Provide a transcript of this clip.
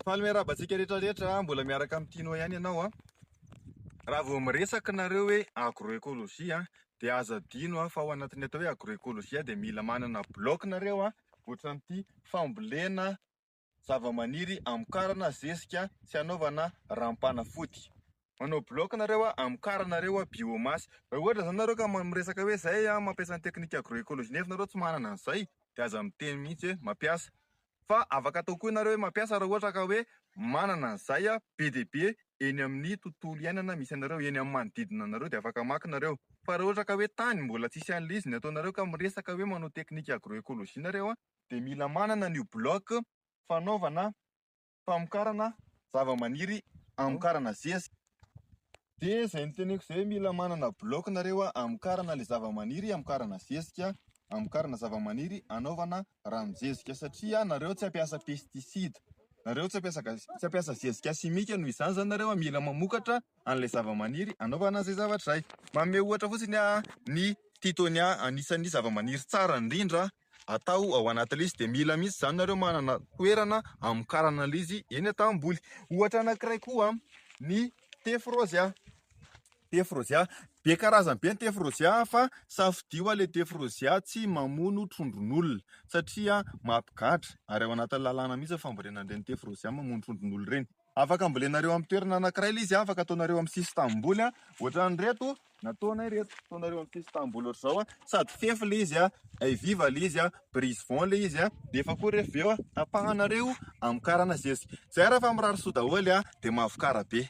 Faly miarabantsika rehetrarehetra, mbola miaraka amin'ny Tino ihany ianao a. Raha vao miresaka nareo hoe agroekôlôjia dia aza adino fa ao anatin'ny atao hoe agroekôlôjia dia mila manana bloc nareo ohatran'ity fambolena zavamaniry amokarana zezika sy anaovana ranom-panafody. Manao bloc nareo amokarana nareo biomasy. Raha ohatra zany nareo ka miresaka hoe zay mampiasa ny teknika agroekôlôjia nefa nareo tsy manana an'izay dia aza miteny mihitsy hoe mampiasa. Fa afaka atao koa nareo hoe mampiasa raha ohatra ka hoe manana an'izay be dia be eny amin'ny tontolo iainana misy anareo, eny amin'ny manodidina anareo dia afaka maka nareo. Fa raha ohatra ka hoe tany mbola tsisy an'ilay izy ny ataonareo ka miresaka hoe manao teknika agroekôlôjia nareo dia mila manana an'io bloc fanaovana famokarana zavamaniry amokarana zezika. Dia izay no teneko izay, mila manana bloc nareo amokarana ilay zavamaniry amokarana zezika, amokarana zavamaniry anaovana ranon-jezika, satria nareo tsy hampiasa pesticide, nareo tsy hampiasa zezika simika. Noho izany zany nareo mila mamokatra an'ilay zavamaniry anaovana an'izay zavatra izay. Manome ohatra fotsiny ny titonia anisan'ny zavamaniry tsara indrindra atao ao anatin'ilay izy, dia mila mihitsy zany nareo manana toerana amokarana ilay izy eny an-tamboly. Ohatra anankiray koa ny tefrozia. Tefrozia be karazany be ny tefrozia, fa safidio ilay tefrozia tsy mamono trondron'olona satria mampigatra, ary ao anatin'ny lalàna mihitsy fambolena an'ireny tefrozia mamono trondron'olona ireny. Afaka ambolenareo amin'ny toerana anankiray ilay izy, afaka ataonareo amin'ny sisy tamboly ohatran'ireto nataonay reto, ataonareo amin'ny sisy tamboly ohatr'izao sady fefy ilay izy viva ilay izy brise vent ilay izy dia efa koa rehefa avy eo tapahanareo amokarana zezika. Zay raha fa mirary soa daholo dia mahavokara be.